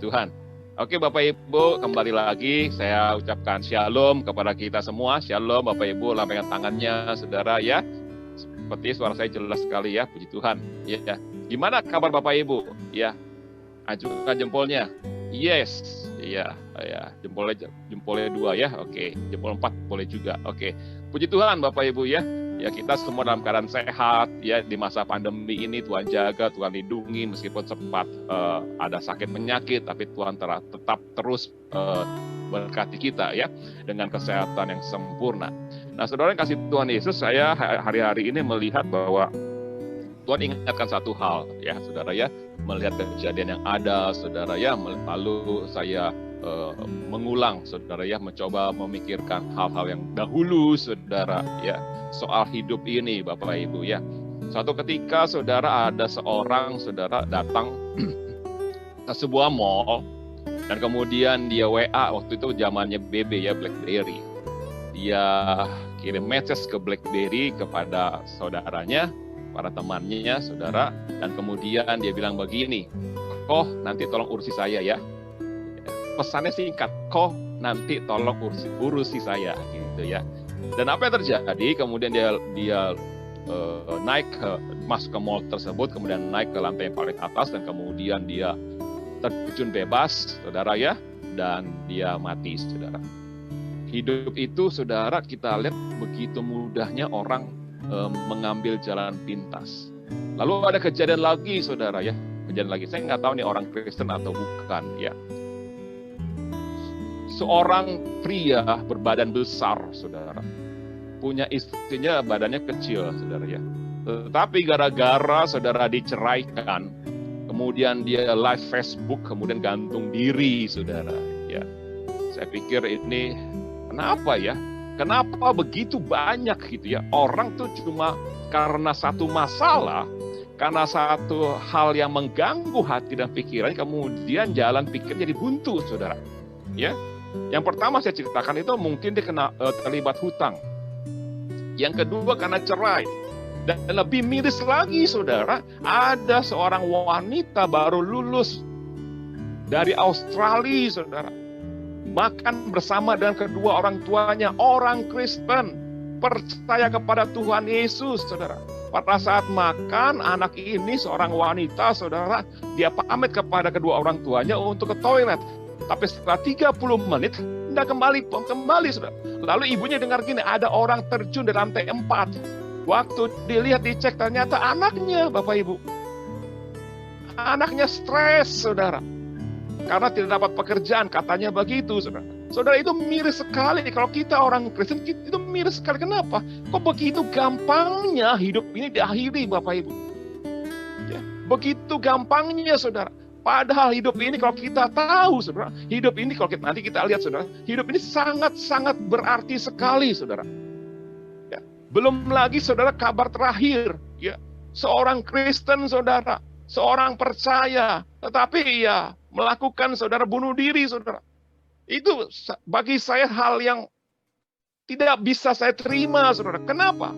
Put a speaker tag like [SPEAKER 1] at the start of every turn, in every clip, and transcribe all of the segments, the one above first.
[SPEAKER 1] Tuhan. Oke Bapak Ibu, kembali lagi saya ucapkan shalom kepada kita semua. Shalom Bapak Ibu, lambaikan tangannya saudara ya. Seperti suara saya jelas sekali ya, puji Tuhan. Ya. Gimana kabar Bapak Ibu? Ya. Ajukan jempolnya. Yes. Iya, ya. Jempolnya 2 ya. Oke. Jempol 4 boleh juga. Oke. Puji Tuhan Bapak Ibu ya. Ya kita semua dalam keadaan sehat ya di masa pandemi ini. Tuhan jaga, Tuhan lindungi meskipun sempat ada sakit penyakit, tapi Tuhan tetap terus berkati kita ya dengan kesehatan yang sempurna. Nah saudara yang kasih Tuhan Yesus, saya hari-hari ini melihat bahwa Tuhan ingatkan satu hal ya saudara ya, melihat kejadian yang ada saudara ya, lalu saya mengulang saudara ya, mencoba memikirkan hal-hal yang dahulu saudara ya, soal hidup ini Bapak Ibu ya. Suatu ketika saudara ada seorang saudara datang ke sebuah mall dan kemudian dia WA, waktu itu zamannya BB ya, BlackBerry. Dia kirim message ke BlackBerry kepada saudaranya, para temannya saudara, dan kemudian dia bilang begini, "Koh nanti tolong urusi saya ya." Pesannya singkat, "Koh nanti tolong urusi saya," gitu ya. Dan apa yang terjadi? Kemudian dia naik masuk ke mall tersebut, kemudian naik ke lantai yang paling atas, dan kemudian dia terjun bebas, saudara ya, dan dia mati, saudara. Hidup itu, saudara, kita lihat begitu mudahnya orang mengambil jalan pintas. Lalu ada kejadian lagi, saudara ya, kejadian lagi. Saya nggak tahu nih orang Kristen atau bukan, ya. Seorang pria berbadan besar, saudara, punya istrinya badannya kecil, saudara ya. Tetapi gara-gara saudara diceraikan, kemudian dia live Facebook, kemudian gantung diri, saudara. Ya, saya pikir ini kenapa ya? Kenapa begitu banyak gitu ya? Orang tuh cuma karena satu masalah, karena satu hal yang mengganggu hati dan pikiran, kemudian jalan pikir jadi buntu, saudara. Ya. Yang pertama saya ceritakan itu mungkin dia terlibat hutang. Yang kedua karena cerai. Dan lebih miris lagi saudara, ada seorang wanita baru lulus dari Australia saudara. Makan bersama dengan kedua orang tuanya, orang Kristen, percaya kepada Tuhan Yesus saudara. Pada saat makan, anak ini seorang wanita saudara, dia pamit kepada kedua orang tuanya untuk ke toilet. Tapi setelah 30 menit, tidak kembali saudara. Lalu ibunya dengar gini, ada orang terjun dari lantai 4. Waktu dilihat, dicek, ternyata anaknya, Bapak Ibu. Anaknya stres, saudara. Karena tidak dapat pekerjaan, katanya begitu, saudara. Saudara, itu miris sekali. Kalau kita orang Kristen, itu miris sekali. Kenapa? Kok begitu gampangnya hidup ini diakhiri, Bapak Ibu? Ya, begitu gampangnya, saudara. Padahal hidup ini kalau kita tahu, saudara, hidup ini kalau nanti kita lihat, saudara, hidup ini sangat-sangat berarti sekali, saudara. Ya. Belum lagi, saudara, kabar terakhir, ya, seorang Kristen, saudara, seorang percaya, tetapi ya melakukan, saudara, bunuh diri, saudara. Itu bagi saya hal yang tidak bisa saya terima, saudara. Kenapa?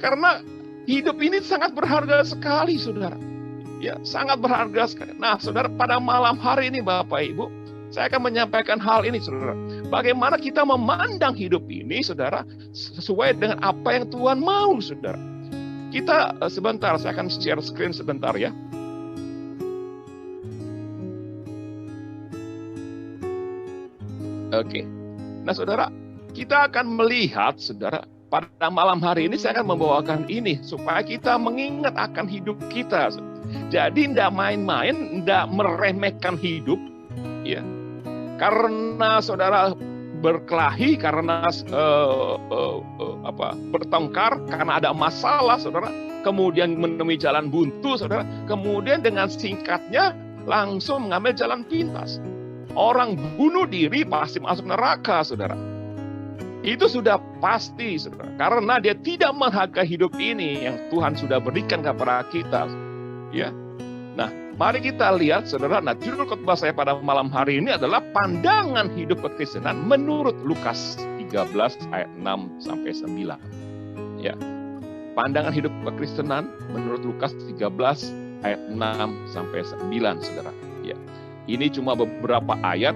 [SPEAKER 1] Karena hidup ini sangat berharga sekali, saudara. Ya, sangat berharga sekali. Nah, saudara, pada malam hari ini Bapak Ibu, saya akan menyampaikan hal ini, saudara. Bagaimana kita memandang hidup ini, saudara, sesuai dengan apa yang Tuhan mau, saudara. Kita sebentar, saya akan share screen sebentar ya. Oke. Nah, saudara, kita akan melihat, saudara, pada malam hari ini saya akan membawakan ini supaya kita mengingat akan hidup kita. Jadi tidak main-main, tidak meremehkan hidup, ya. Karena saudara berkelahi, karena bertengkar, karena ada masalah, saudara. Kemudian menemui jalan buntu, saudara. Kemudian dengan singkatnya langsung mengambil jalan pintas. Orang bunuh diri pasti masuk neraka, saudara. Itu sudah pasti, saudara. Karena dia tidak menghargai hidup ini yang Tuhan sudah berikan kepada kita. Ya, nah mari kita lihat, saudara. Nah, judul khotbah saya pada malam hari ini adalah pandangan hidup kekristenan menurut Lukas 13 ayat 6 sampai 9. Ya, pandangan hidup kekristenan menurut Lukas 13 ayat 6 sampai 9, saudara. Ya, ini cuma beberapa ayat,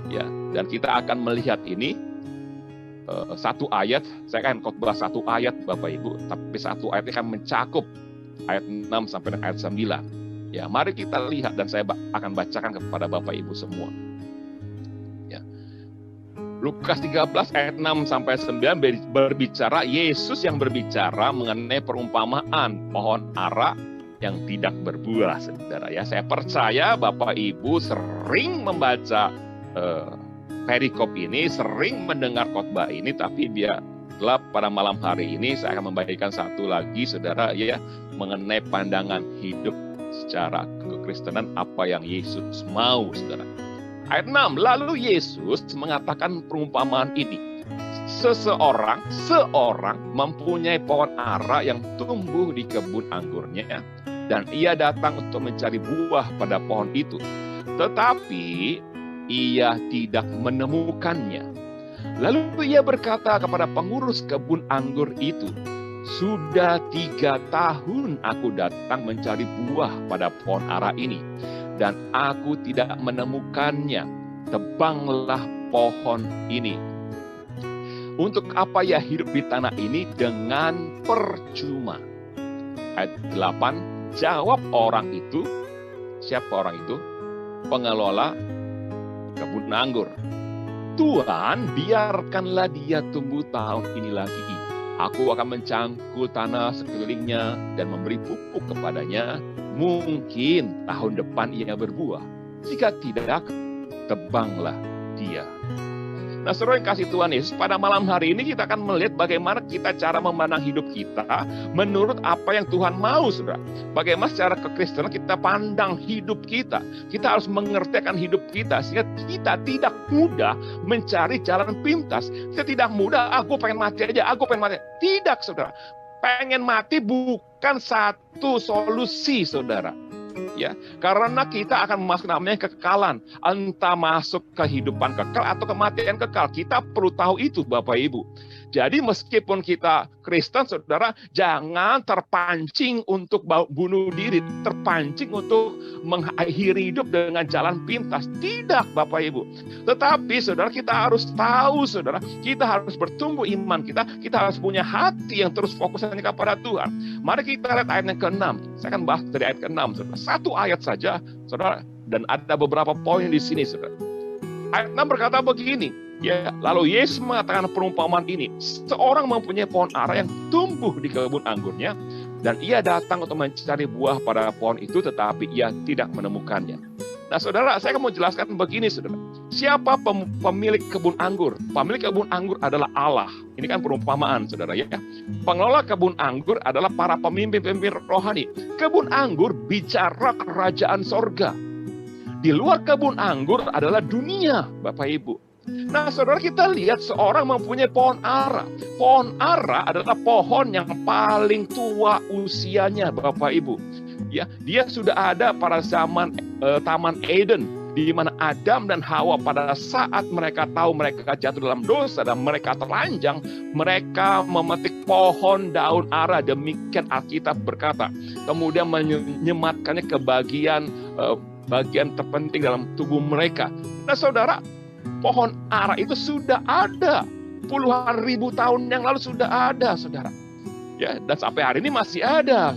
[SPEAKER 1] ya, dan kita akan melihat ini satu ayat. Saya akan khotbah satu ayat, Bapak Ibu, tapi satu ayat akan mencakup ayat 6 sampai dengan ayat 9. Ya, mari kita lihat dan saya akan bacakan kepada Bapak Ibu semua. Ya. Lukas 13 ayat 6 sampai 9 berbicara, Yesus yang berbicara mengenai perumpamaan pohon ara yang tidak berbuah, saudara. Ya, saya percaya Bapak Ibu sering membaca perikop ini, sering mendengar khotbah ini, tapi biarlah pada malam hari ini saya akan membagikan satu lagi, saudara, ya, mengenai pandangan hidup secara kekristenan, apa yang Yesus mau, saudara. Ayat 6, lalu Yesus mengatakan perumpamaan ini. Seorang mempunyai pohon ara yang tumbuh di kebun anggurnya, dan ia datang untuk mencari buah pada pohon itu. Tetapi ia tidak menemukannya. Lalu ia berkata kepada pengurus kebun anggur itu, sudah 3 tahun aku datang mencari buah pada pohon ara ini, dan aku tidak menemukannya. Tebanglah pohon ini. Untuk apa ia hidup di tanah ini dengan percuma? Ayat 8, jawab orang itu. Siapa orang itu? Pengelola kebun anggur. Tuhan, biarkanlah dia tumbuh tahun ini lagi. Aku akan mencangkul tanah sekelilingnya dan memberi pupuk kepadanya. Mungkin tahun depan ia berbuah. Jika tidak, tebanglah dia. Nah, saudara yang kasih Tuhan Yesus, pada malam hari ini kita akan melihat bagaimana kita cara memandang hidup kita menurut apa yang Tuhan mau, saudara. Bagaimana secara kekristenan kita pandang hidup kita. Kita harus mengerti akan hidup kita, sehingga kita tidak mudah mencari jalan pintas. Kita tidak mudah, aku pengen mati aja, aku pengen mati. Tidak, saudara. Pengen mati bukan satu solusi, saudara. Ya, karena kita akan masuk namanya kekekalan, entah masuk kehidupan kekal atau kematian kekal. Kita perlu tahu itu, Bapak Ibu. Jadi meskipun kita Kristen, saudara, jangan terpancing untuk bunuh diri, terpancing untuk mengakhiri hidup dengan jalan pintas. Tidak, Bapak Ibu. Tetapi saudara, kita harus tahu, saudara, kita harus bertumbuh iman kita harus punya hati yang terus fokus hanya kepada Tuhan. Mari kita lihat ayat yang ke-6. Saya akan bahas dari ayat ke-6, saudara. Satu ayat saja, saudara, dan ada beberapa poin di sini, saudara. Ayat 6 berkata begini, ya, lalu Yesus mengatakan perumpamaan ini. Seorang mempunyai pohon ara yang tumbuh di kebun anggurnya, dan ia datang untuk mencari buah pada pohon itu, tetapi ia tidak menemukannya. Nah, saudara, saya mau jelaskan begini, saudara. Siapa pemilik kebun anggur? Pemilik kebun anggur adalah Allah. Ini kan perumpamaan, saudara, ya. Pengelola kebun anggur adalah para pemimpin-pemimpin rohani. Kebun anggur bicara kerajaan sorga. Di luar kebun anggur adalah dunia, Bapak Ibu. Nah, saudara, kita lihat seorang mempunyai pohon ara. Pohon ara adalah pohon yang paling tua usianya, Bapak Ibu. Ya, dia sudah ada pada zaman Taman Eden, di mana Adam dan Hawa pada saat mereka tahu mereka jatuh dalam dosa dan mereka telanjang, mereka memetik pohon daun ara, demikian Alkitab berkata. Kemudian menyematkannya ke bagian terpenting dalam tubuh mereka. Nah, saudara, pohon ara itu sudah ada puluhan ribu tahun yang lalu, sudah ada, saudara. Ya, dan sampai hari ini masih ada.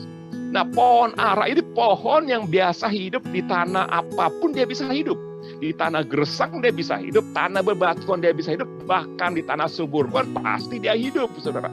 [SPEAKER 1] Nah, pohon ara ini pohon yang biasa hidup di tanah apapun dia bisa hidup. Di tanah gersang dia bisa hidup, tanah bebatuan dia bisa hidup, bahkan di tanah subur pun pasti dia hidup, saudara.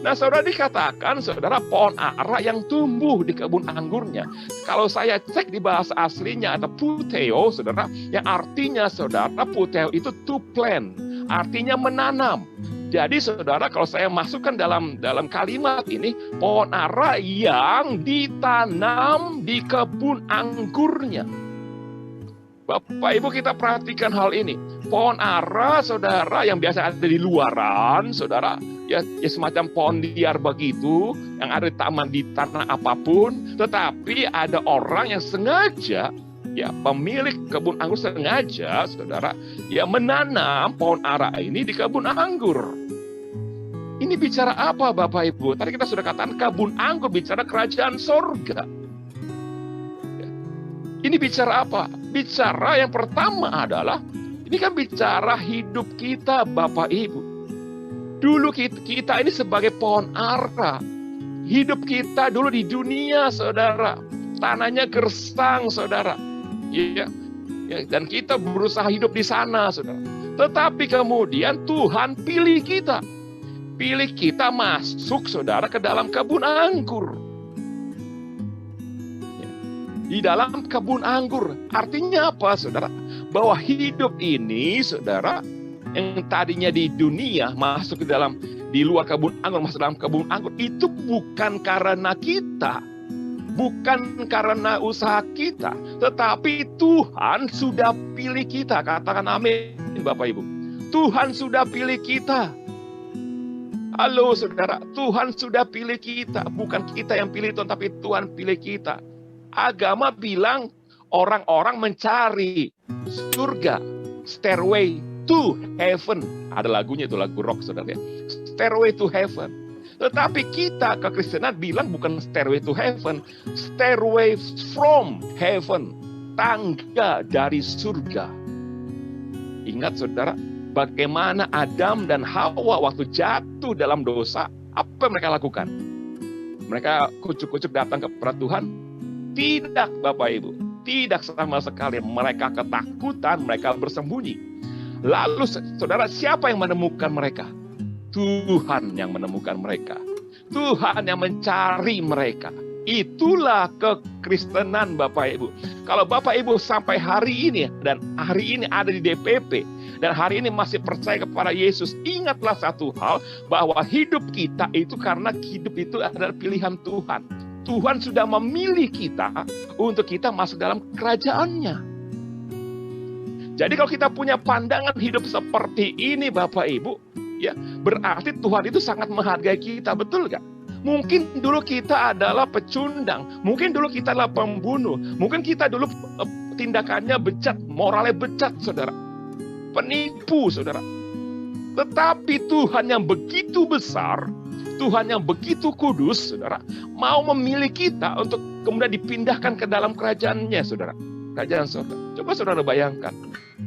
[SPEAKER 1] Nah, saudara, dikatakan, saudara, pohon ara yang tumbuh di kebun anggurnya. Kalau saya cek di bahasa aslinya ada puteo, saudara, yang artinya, saudara, puteo itu to plant, artinya menanam. Jadi, saudara, kalau saya masukkan dalam kalimat ini, pohon ara yang ditanam di kebun anggurnya. Bapak Ibu, kita perhatikan hal ini. Pohon ara, saudara, yang biasa ada di luaran, saudara, ya semacam pohon liar begitu, yang ada di taman, di tanah apapun. Tetapi ada orang yang sengaja, ya, pemilik kebun anggur sengaja, saudara, ya, menanam pohon ara ini di kebun anggur. Ini bicara apa, Bapak Ibu? Tadi kita sudah katakan kebun anggur bicara kerajaan sorga. Ya. Ini bicara apa? Bicara yang pertama adalah, ini kan bicara hidup kita, Bapak Ibu. Dulu kita ini sebagai pohon ara. Hidup kita dulu di dunia, saudara. Tanahnya gersang, saudara. Ya, dan kita berusaha hidup di sana, saudara. Tetapi kemudian Tuhan pilih kita. Pilih kita masuk, saudara, ke dalam kebun anggur. Di dalam kebun anggur. Artinya apa, saudara? Bahwa hidup ini, saudara, yang tadinya di dunia masuk ke dalam, di luar kebun anggur, masuk dalam kebun anggur, itu bukan karena kita, bukan karena usaha kita, tetapi Tuhan sudah pilih kita. Katakan amin, Bapak Ibu. Tuhan sudah pilih kita. Halo saudara, Tuhan sudah pilih kita. Bukan kita yang pilih Tuhan, tapi Tuhan pilih kita. Agama bilang orang-orang mencari surga, stairway to heaven. Ada lagunya itu, lagu rock saudara ya. Stairway to heaven. Tetapi kita kekristenan bilang bukan stairway to heaven, stairway from heaven. Tangga dari surga. Ingat saudara, bagaimana Adam dan Hawa waktu jatuh dalam dosa, apa mereka lakukan? Mereka kucuk-kucuk datang kepada Tuhan? Tidak, Bapak Ibu. Tidak sama sekali. Mereka ketakutan, mereka bersembunyi. Lalu, saudara, siapa yang menemukan mereka? Tuhan yang menemukan mereka. Tuhan yang mencari mereka. Itulah kekristenan, Bapak Ibu. Kalau Bapak Ibu sampai hari ini, dan hari ini ada di DPP, dan hari ini masih percaya kepada Yesus, ingatlah satu hal, bahwa hidup kita itu karena hidup itu adalah pilihan Tuhan. Tuhan sudah memilih kita untuk kita masuk dalam kerajaan-Nya. Jadi kalau kita punya pandangan hidup seperti ini, Bapak Ibu, ya, berarti Tuhan itu sangat menghargai kita, betul gak? Mungkin dulu kita adalah pecundang, mungkin dulu kita adalah pembunuh, mungkin kita dulu tindakannya bejat, moralnya bejat, saudara. Penipu, saudara. Tetapi Tuhan yang begitu besar, Tuhan yang begitu kudus, saudara, mau memilih kita untuk kemudian dipindahkan ke dalam kerajaan-Nya, saudara. Kerajaan surga. Coba saudara bayangkan,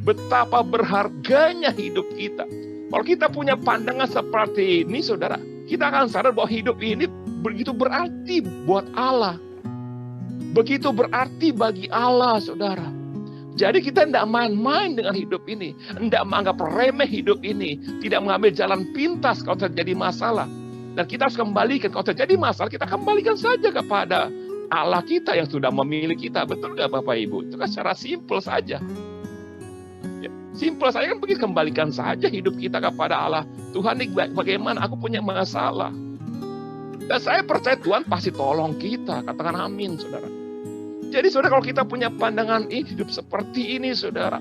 [SPEAKER 1] betapa berharganya hidup kita. Kalau kita punya pandangan seperti ini, saudara, kita akan sadar bahwa hidup ini begitu berarti buat Allah. Begitu berarti bagi Allah, saudara. Jadi kita tidak main-main dengan hidup ini. Tidak menganggap remeh hidup ini. Tidak mengambil jalan pintas kalau terjadi masalah. Dan kita harus kembalikan, kalau terjadi masalah, kita kembalikan saja kepada Allah kita yang sudah memilih kita. Betul nggak Bapak Ibu? Itu kan secara simpel saja. Ya, simpel saja kan, begitu, kembalikan saja hidup kita kepada Allah. Tuhan ini bagaimana? Aku punya masalah. Dan saya percaya Tuhan pasti tolong kita. Katakan amin, saudara. Jadi saudara, kalau kita punya pandangan hidup seperti ini, saudara,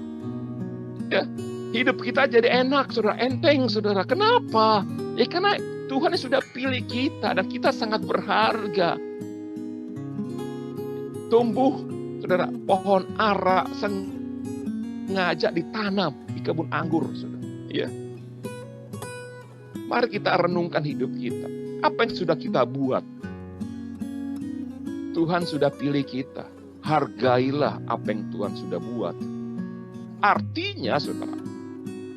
[SPEAKER 1] ya, hidup kita jadi enak, saudara, enteng, saudara. Kenapa? Ya karena Tuhan sudah pilih kita dan kita sangat berharga. Tumbuh, saudara, pohon ara sengaja ditanam di kebun anggur, saudara. Ya. Mari kita renungkan hidup kita. Apa yang sudah kita buat? Tuhan sudah pilih kita. Hargailah apa yang Tuhan sudah buat. Artinya, saudara,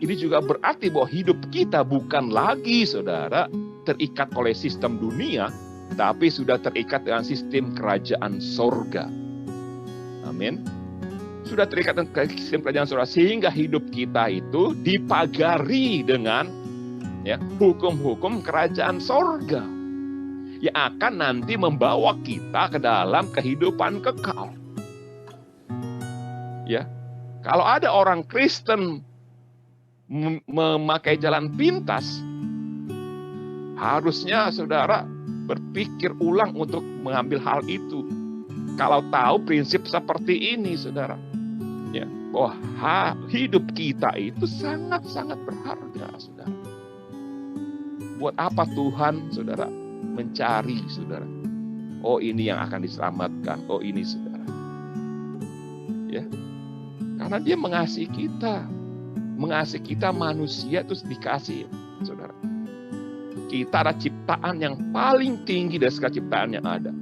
[SPEAKER 1] ini juga berarti bahwa hidup kita bukan lagi, saudara, terikat oleh sistem dunia, tapi sudah terikat dengan sistem kerajaan sorga. Amin. Sudah terikat dengan sistem kerajaan sorga, sehingga hidup kita itu dipagari dengan hukum-hukum kerajaan sorga yang akan nanti membawa kita ke dalam kehidupan kekal. Ya, kalau ada orang Kristen memakai jalan pintas, harusnya saudara berpikir ulang untuk mengambil hal itu. Kalau tahu prinsip seperti ini, saudara, ya, bahwa hidup kita itu sangat-sangat berharga, saudara. Buat apa Tuhan, saudara, mencari, saudara? Oh, ini yang akan diselamatkan. Oh, ini, saudara. Ya, karena Dia mengasihi kita. Mengasihi kita manusia terus dikasih, saudara. Kita adalah ciptaan yang paling tinggi dari segala ciptaan yang ada.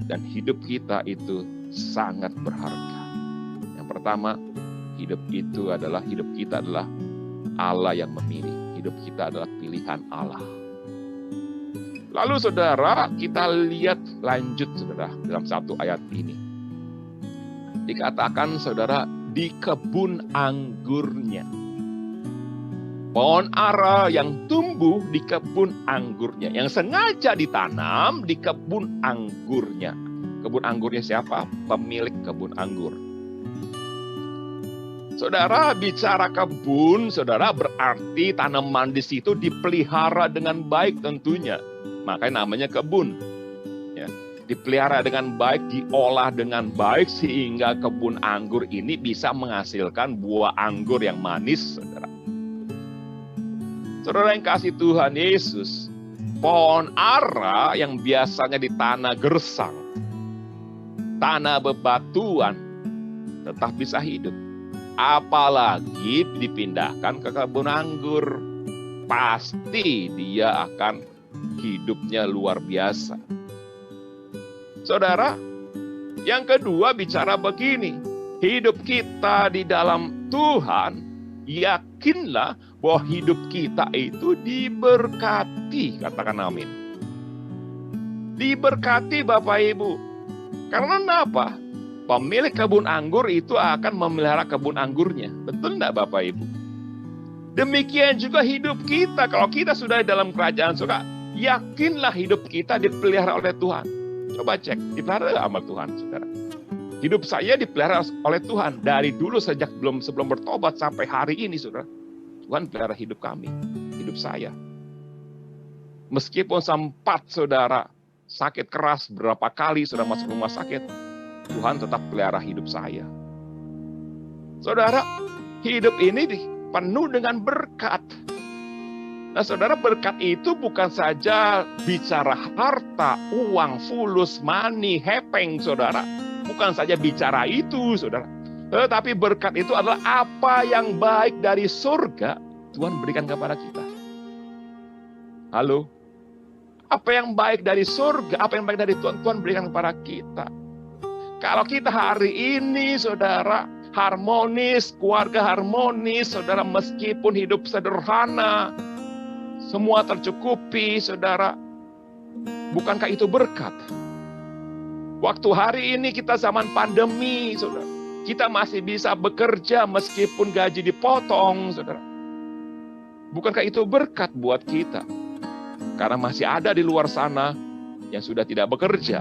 [SPEAKER 1] Dan hidup kita itu sangat berharga. Yang pertama, hidup kita adalah Allah yang memilih. Hidup kita adalah pilihan Allah. Lalu saudara, kita lihat lanjut saudara dalam satu ayat ini. Dikatakan saudara, di kebun anggurnya. Pohon ara yang tumbuh di kebun anggurnya. Yang sengaja ditanam di kebun anggurnya. Kebun anggurnya siapa? Pemilik kebun anggur. Saudara, bicara kebun, saudara, berarti tanaman di situ dipelihara dengan baik tentunya. Makanya namanya kebun. Ya, dipelihara dengan baik, diolah dengan baik, sehingga kebun anggur ini bisa menghasilkan buah anggur yang manis, saudara. Saudara yang kasih Tuhan Yesus, pohon ara yang biasanya di tanah gersang, tanah bebatuan, tetap bisa hidup. Apalagi dipindahkan ke kebun anggur, pasti dia akan hidupnya luar biasa. Saudara, yang kedua bicara begini, hidup kita di dalam Tuhan, yakinlah bahwa hidup kita itu diberkati, katakan amin. Diberkati Bapak Ibu. Karena apa? Pemilik kebun anggur itu akan memelihara kebun anggurnya. Betul enggak Bapak Ibu? Demikian juga hidup kita. Kalau kita sudah dalam kerajaan surga, yakinlah hidup kita dipelihara oleh Tuhan. Coba cek, dipelihara sama Tuhan, saudara. Hidup saya dipelihara oleh Tuhan. Dari dulu sebelum bertobat sampai hari ini, saudara. Tuhan pelihara hidup kami, hidup saya. Meskipun sempat saudara sakit keras berapa kali sudah masuk rumah sakit, Tuhan tetap pelihara hidup saya. Saudara, hidup ini penuh dengan berkat. Nah saudara, berkat itu bukan saja bicara harta, uang, fulus, money, hepeng saudara. Bukan saja bicara itu saudara. Tetapi berkat itu adalah apa yang baik dari surga Tuhan berikan kepada kita. Halo? Apa yang baik dari surga, apa yang baik dari Tuhan, Tuhan berikan kepada kita. Kalau kita hari ini, saudara, harmonis, keluarga harmonis, saudara, meskipun hidup sederhana, semua tercukupi, saudara, bukankah itu berkat? Waktu hari ini kita zaman pandemi, saudara, kita masih bisa bekerja meskipun gaji dipotong, saudara. Bukankah itu berkat buat kita? Karena masih ada di luar sana yang sudah tidak bekerja.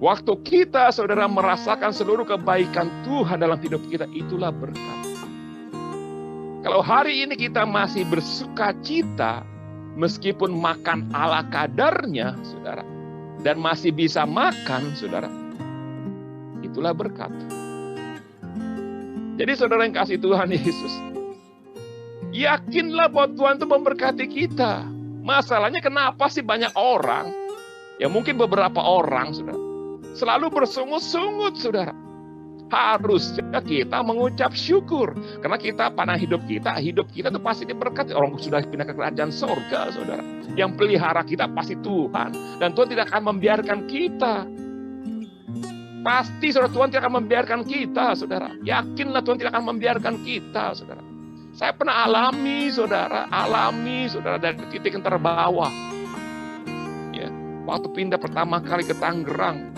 [SPEAKER 1] Waktu kita, saudara, merasakan seluruh kebaikan Tuhan dalam hidup kita, itulah berkat. Kalau hari ini kita masih bersuka cita, meskipun makan ala kadarnya, saudara, dan masih bisa makan, saudara, itulah berkat. Jadi saudara yang kasih Tuhan Yesus, yakinlah bahwa Tuhan itu memberkati kita. Masalahnya kenapa sih banyak orang, ya mungkin beberapa orang, saudara, selalu bersungut-sungut, saudara. Harusnya kita mengucap syukur. Karena kita pada hidup kita itu pasti diberkati. Orang sudah pindah ke kerajaan sorga, saudara. Yang pelihara kita pasti Tuhan. Dan Tuhan tidak akan membiarkan kita. Pasti, saudara, Tuhan tidak akan membiarkan kita, saudara. Yakinlah Tuhan tidak akan membiarkan kita, saudara. Saya pernah alami, saudara, dari titik yang terbawah. Ya, waktu pindah pertama kali ke Tangerang,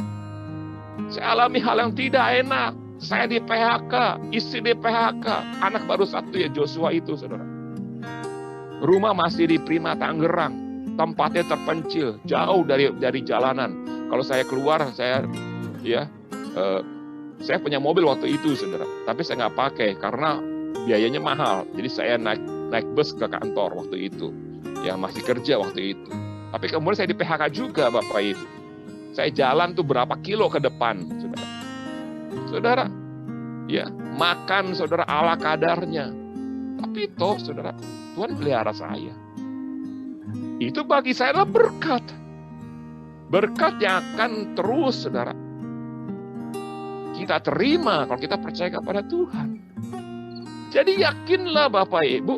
[SPEAKER 1] saya alami hal yang tidak enak. Saya di PHK, istri di PHK, anak baru satu ya, Joshua itu, saudara. Rumah masih di Prima Tangerang, tempatnya terpencil, jauh dari jalanan. Kalau saya keluar, saya punya mobil waktu itu, saudara. Tapi saya nggak pakai karena biayanya mahal. Jadi saya naik bus ke kantor waktu itu. Ya masih kerja waktu itu. Tapi kemudian saya di PHK juga, Bapak Ibu. Saya jalan tuh berapa kilo ke depan, saudara. Saudara, ya makan, saudara, ala kadarnya. Tapi toh, saudara, Tuhan pelihara saya. Itu bagi saya adalah berkat. Berkat yang akan terus, saudara, kita terima kalau kita percaya kepada Tuhan. Jadi yakinlah Bapak Ibu,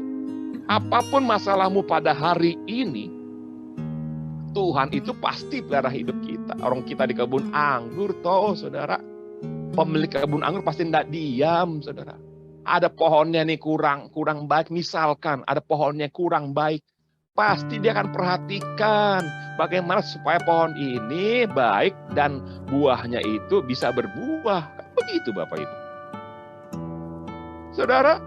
[SPEAKER 1] apapun masalahmu pada hari ini, Tuhan itu pasti pelihara hidup kita. Orang kita di kebun anggur toh, saudara. Pemilik kebun anggur pasti tidak diam, saudara. Ada pohonnya nih kurang baik, misalkan ada pohonnya kurang baik, pasti dia akan perhatikan bagaimana supaya pohon ini baik dan buahnya itu bisa berbuah. Begitu Bapak Ibu. Saudara,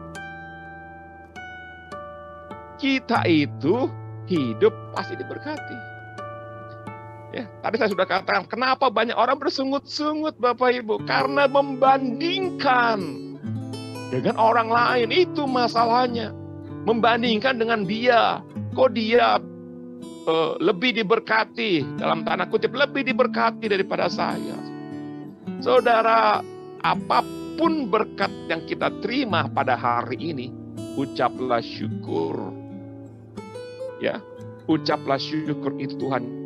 [SPEAKER 1] kita itu hidup pasti diberkati. Ya, tadi saya sudah katakan, kenapa banyak orang bersungut-sungut Bapak Ibu? Karena membandingkan dengan orang lain, itu masalahnya. Membandingkan dengan dia. Kok dia lebih diberkati, dalam tanda kutip, lebih diberkati daripada saya. Saudara, apapun berkat yang kita terima pada hari ini, ucaplah syukur. Ya, ucaplah syukur itu Tuhan.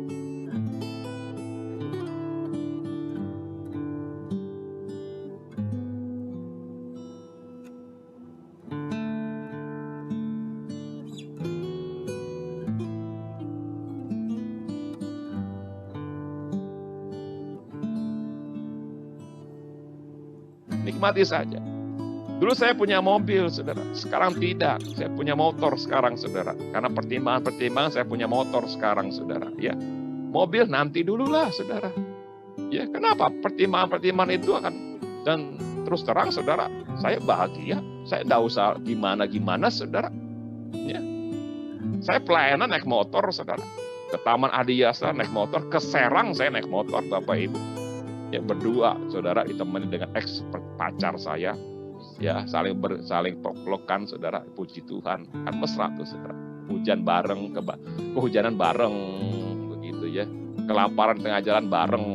[SPEAKER 1] Nikmati saja. Dulu saya punya mobil, saudara. Sekarang tidak. Saya punya motor sekarang, saudara. Karena pertimbangan saya punya motor sekarang, saudara. Ya, mobil nanti dululah, saudara. Ya, kenapa? Pertimbangan itu akan, dan terus terang, saudara, saya bahagia. Saya tidak usah gimana-gimana, saudara. Ya, saya pelayanan naik motor, saudara. Ke Taman Adiasa naik motor, ke Serang saya naik motor, Bapak Ibu. Ya, berdua, saudara, ditemani dengan pacar saya. Ya, saling peluk-pelukan, saudara. Puji Tuhan, kan mesra tuh, saudara. Hujan bareng, kehujanan bareng, begitu ya. Kelaparan tengah jalan bareng,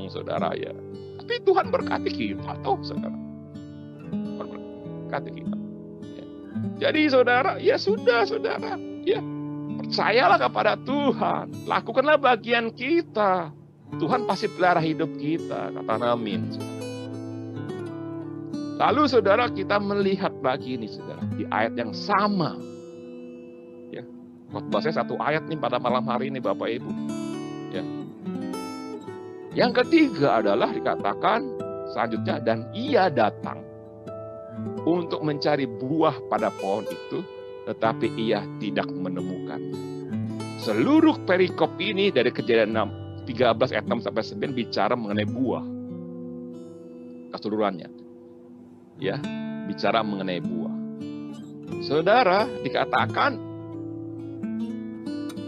[SPEAKER 1] saudara ya. Tapi Tuhan berkati kita, toh, saudara. Berkati kita. Ya. Jadi, saudara, ya sudah, saudara. Ya, percayalah kepada Tuhan. Lakukanlah bagian kita. Tuhan pasti pelihara hidup kita, kata amin. Lalu saudara, kita melihat lagi ini, saudara, di ayat yang sama. Ya, khotbah saya satu ayat nih pada malam hari ini, Bapak Ibu. Ya. Yang ketiga adalah dikatakan selanjutnya, dan ia datang untuk mencari buah pada pohon itu, tetapi ia tidak menemukan. Seluruh perikop ini dari Kejadian 13 ayat 6 sampai 9 bicara mengenai buah. Keseluruhannya. Ya, bicara mengenai buah. Saudara, dikatakan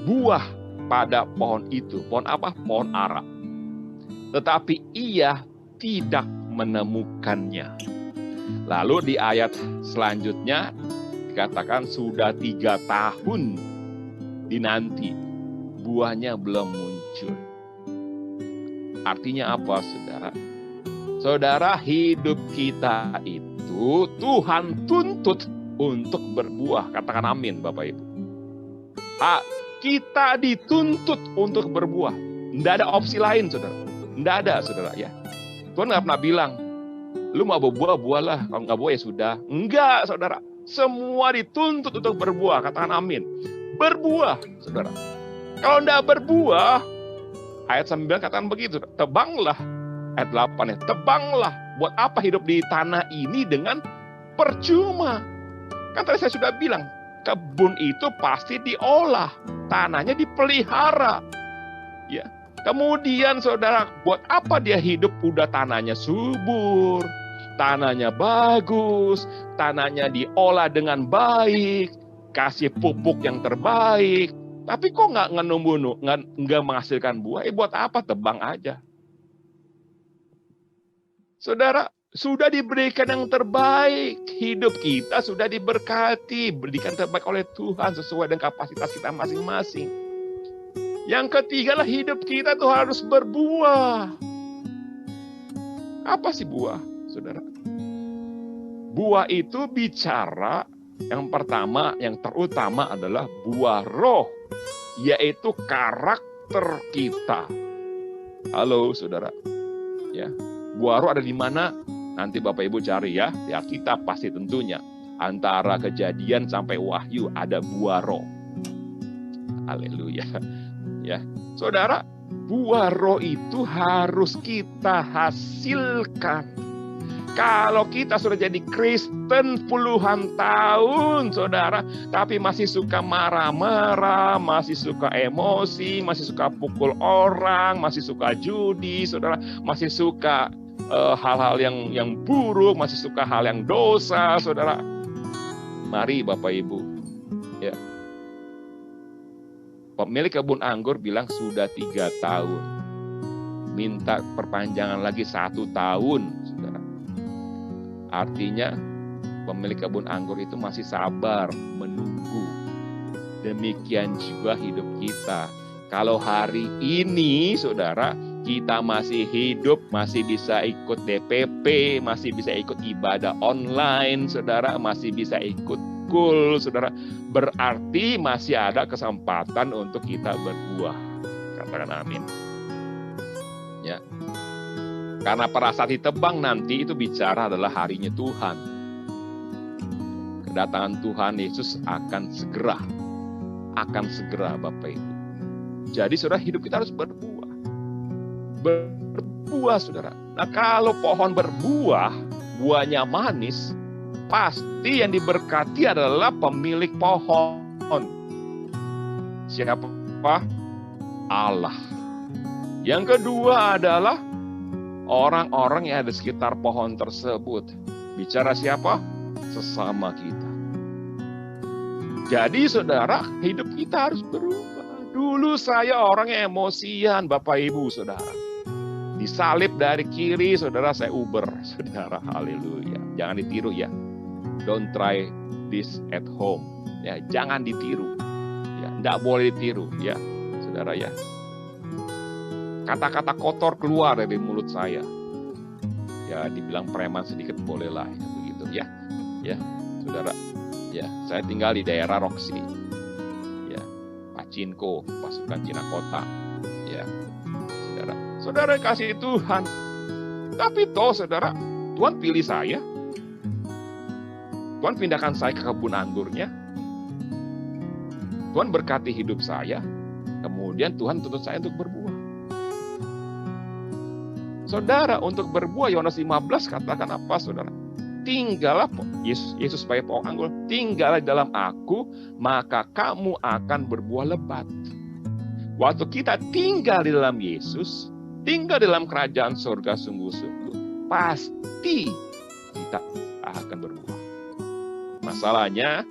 [SPEAKER 1] buah pada pohon itu. Pohon apa? Pohon ara. Tetapi ia tidak menemukannya. Lalu di ayat selanjutnya dikatakan sudah 3 tahun dinanti, buahnya belum muncul. Artinya apa, saudara? Saudara, hidup kita itu Tuhan tuntut untuk berbuah. Katakan amin, Bapak Ibu. Kita dituntut untuk berbuah. Tidak ada opsi lain, saudara. Tidak ada, saudara. Ya, Tuhan nggak pernah bilang, lu mau berbuah, buahlah. Kalau nggak buah, ya sudah. Enggak, saudara. Semua dituntut untuk berbuah. Katakan amin. Berbuah, saudara. Kalau tidak berbuah, ayat 9 katakan begitu, tebanglah. Ayat 8 ya, tebanglah. Buat apa hidup di tanah ini dengan percuma? Kan tadi saya sudah bilang, kebun itu pasti diolah, tanahnya dipelihara. Ya. Kemudian saudara, buat apa dia hidup udah tanahnya subur, tanahnya bagus, tanahnya diolah dengan baik, kasih pupuk yang terbaik. Tapi kok nggak menghasilkan buah? Buat apa? Tebang aja. Saudara, sudah diberikan yang terbaik. Hidup kita sudah diberkati. Berikan terbaik oleh Tuhan sesuai dengan kapasitas kita masing-masing. Yang ketiga lah, hidup kita tuh harus berbuah. Apa sih buah, saudara? Buah itu bicara, yang pertama, yang terutama adalah buah roh. Yaitu karakter kita. Halo, saudara. Ya, buah roh ada di mana? Nanti Bapak Ibu cari ya. Di Alkitab pasti tentunya. Antara Kejadian sampai Wahyu ada buah roh. Haleluya. Ya, saudara, buah roh itu harus kita hasilkan. Kalau kita sudah jadi Kristen puluhan tahun, saudara, tapi masih suka marah-marah, masih suka emosi, masih suka pukul orang, masih suka judi, saudara, masih suka hal-hal yang buruk, masih suka hal yang dosa, saudara. Mari Bapak Ibu, ya. Pemilik kebun anggur bilang sudah 3 tahun. Minta perpanjangan lagi 1 tahun, saudara. Artinya pemilik kebun anggur itu masih sabar menunggu. Demikian juga hidup kita. Kalau hari ini, saudara, kita masih hidup, masih bisa ikut DPP, masih bisa ikut ibadah online, saudara, masih bisa ikut kul, saudara, berarti masih ada kesempatan untuk kita berbuah. Katakan amin. Ya. Karena pada saat ditebang nanti itu bicara adalah harinya Tuhan. Kedatangan Tuhan Yesus akan segera. Akan segera Bapak Ibu. Jadi saudara, hidup kita harus berbuah. Berbuah saudara. Nah kalau pohon berbuah, buahnya manis, pasti yang diberkati adalah pemilik pohon. Siapa? Allah. Yang kedua adalah orang-orang yang ada di sekitar pohon tersebut. Bicara siapa? Sesama kita. Jadi saudara, hidup kita harus berubah. Dulu saya orang yang emosian, Bapak Ibu, saudara. Disalib dari kiri, saudara, saya Uber, saudara. Haleluya. Jangan ditiru ya. Don't try this at home. Ya, jangan ditiru. Ya, enggak boleh ditiru, ya, saudara ya. Kata-kata kotor keluar dari mulut saya. Ya, dibilang preman sedikit bolehlah, ya, begitu ya. Ya, saudara. Ya, saya tinggal di daerah Roxy. Ya, Pacinko, pasukan Cina Kota. Ya, saudara. Saudara kasih Tuhan. Tapi toh, saudara, Tuhan pilih saya. Tuhan pindahkan saya ke kebun anggurnya. Tuhan berkati hidup saya. Kemudian Tuhan tuntut saya untuk berbuah. Saudara, untuk berbuah, Yohanes 15 katakan apa, saudara? Tinggallah, Yesus sebagai pohon anggur, tinggallah dalam aku, maka kamu akan berbuah lebat. Waktu kita tinggal di dalam Yesus, tinggal di dalam kerajaan surga sungguh-sungguh, pasti kita akan berbuah. Masalahnya,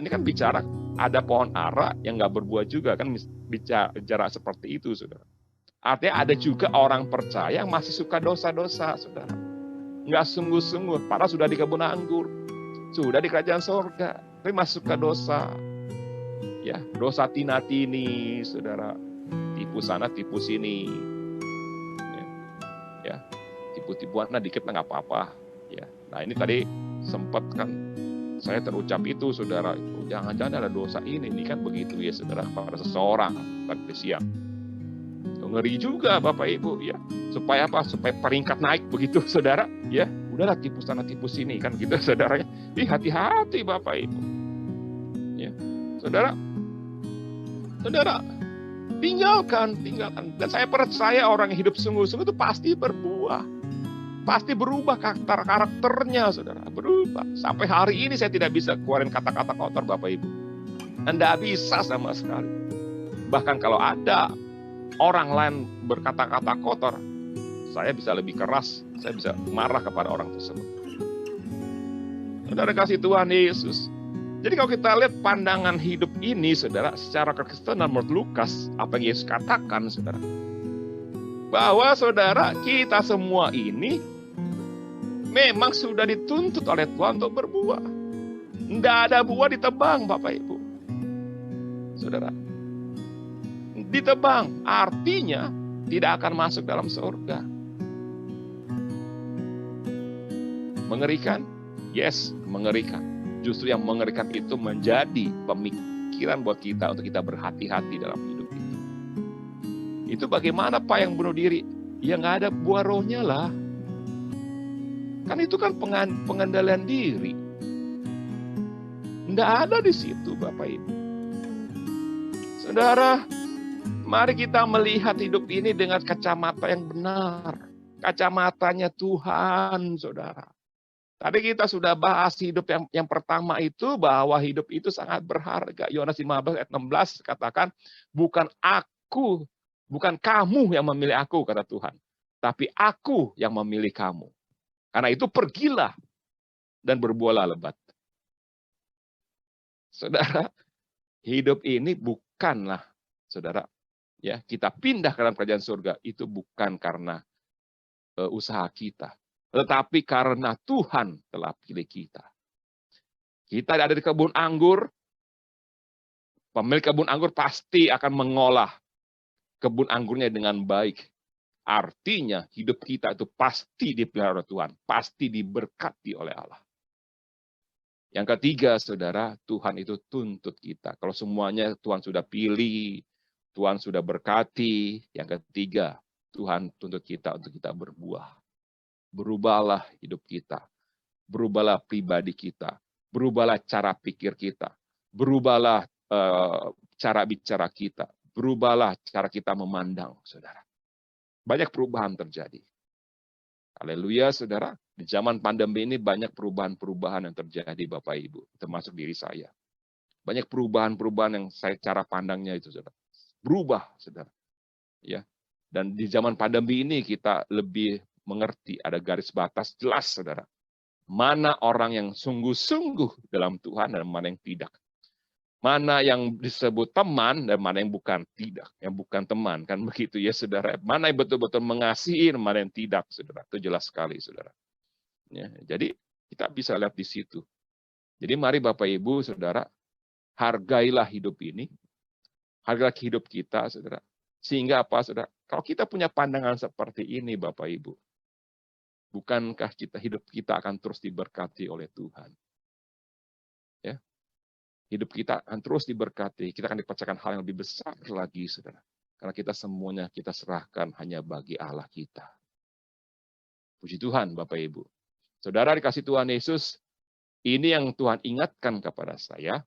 [SPEAKER 1] ini kan bicara, ada pohon ara yang nggak berbuah juga, kan bicara seperti itu, saudara. Artinya ada juga orang percaya yang masih suka dosa-dosa, saudara. Nggak sungguh-sungguh, padahal sudah di kebun anggur, sudah di kerajaan surga, tapi masih suka dosa. Ya, dosa tina-tini, saudara. Tipu sana, tipu sini. Ya, tipu-tipuan, dikit nggak apa-apa. Ya, nah ini tadi sempat kan saya terucap itu, saudara. Jangan-jangan ada dosa ini kan begitu ya, saudara, pada seseorang tadi siang. Ngeri juga Bapak Ibu ya. Supaya apa? Supaya peringkat naik begitu saudara ya. Udahlah tipu sana tipu sini kan gitu saudara ya. Hati-hati Bapak Ibu. Ya. Saudara tinggalkan. Dan saya percaya orang yang hidup sungguh-sungguh itu pasti berbuah. Pasti berubah karakternya saudara. Berubah. Sampai hari ini saya tidak bisa keluarin kata-kata kotor Bapak Ibu. Anda bisa sama sekali. Bahkan kalau ada orang lain berkata-kata kotor, saya bisa lebih keras, saya bisa marah kepada orang tersebut. Saudara kasih Tuhan Yesus. Jadi kalau kita lihat pandangan hidup ini, saudara, secara kekristenan menurut Lukas, apa yang Yesus katakan, saudara, bahwa saudara, kita semua ini memang sudah dituntut oleh Tuhan untuk berbuah. Tidak ada buah ditebang, Bapak Ibu. Saudara, ditebang, artinya tidak akan masuk dalam surga. Mengerikan? Yes, mengerikan. Justru yang mengerikan itu menjadi pemikiran buat kita untuk kita berhati-hati dalam hidup itu. Itu bagaimana Pak yang bunuh diri? Ya nggak ada buah rohnya lah. Kan itu kan pengendalian diri. Nggak ada di situ Bapak Ibu. Saudara, mari kita melihat hidup ini dengan kacamata yang benar. kacamatanya Tuhan, saudara. Tadi kita sudah bahas hidup yang pertama itu, bahwa hidup itu sangat berharga. Yohanes 15 ayat 16 katakan, bukan kamu yang memilih aku, kata Tuhan. Tapi aku yang memilih kamu. Karena itu pergilah dan berbuahlah lebat. Saudara, hidup ini bukanlah, saudara, ya, kita pindah ke dalam kerajaan surga, itu bukan karena usaha kita. Tetapi karena Tuhan telah pilih kita. Kita ada di kebun anggur, pemilik kebun anggur pasti akan mengolah kebun anggurnya dengan baik. Artinya hidup kita itu pasti dipelihara oleh Tuhan, pasti diberkati oleh Allah. Yang ketiga, saudara, Tuhan itu tuntut kita. Kalau semuanya Tuhan sudah pilih, Tuhan sudah berkati. Yang ketiga, Tuhan tuntut kita untuk kita berbuah. Berubahlah hidup kita. Berubahlah pribadi kita. Berubahlah cara pikir kita. Berubahlah cara bicara kita. Berubahlah cara kita memandang, saudara. Banyak perubahan terjadi. Haleluya, saudara. Di zaman pandemi ini banyak perubahan-perubahan yang terjadi, Bapak Ibu, termasuk diri saya. Banyak perubahan-perubahan yang saya cara pandangnya itu, saudara. Berubah, saudara. Ya. Dan di zaman pandemi ini kita lebih mengerti, ada garis batas jelas, saudara. Mana orang yang sungguh-sungguh dalam Tuhan dan mana yang tidak. Mana yang disebut teman dan mana yang bukan tidak, yang bukan teman, kan begitu ya, saudara. Mana yang betul-betul mengasihi, mana yang tidak, saudara. Itu jelas sekali, saudara. Ya, jadi kita bisa lihat di situ. Jadi mari Bapak Ibu, saudara, hargailah hidup ini, hargailah hidup kita, saudara. Sehingga apa, saudara? Kalau kita punya pandangan seperti ini, Bapak Ibu, bukankah hidup kita akan terus diberkati oleh Tuhan? Ya. Hidup kita akan terus diberkati, kita akan dipercayakan hal yang lebih besar lagi, saudara. Karena kita semuanya kita serahkan hanya bagi Allah kita. Puji Tuhan, Bapak Ibu. Saudara dikasih Tuhan Yesus, ini yang Tuhan ingatkan kepada saya.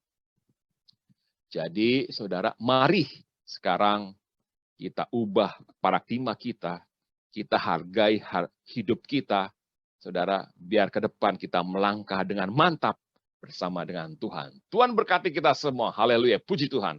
[SPEAKER 1] Jadi, saudara, mari sekarang kita ubah paradigma kita hargai hidup kita, saudara, biar ke depan kita melangkah dengan mantap bersama dengan Tuhan. Tuhan berkati kita semua. Haleluya. Puji Tuhan.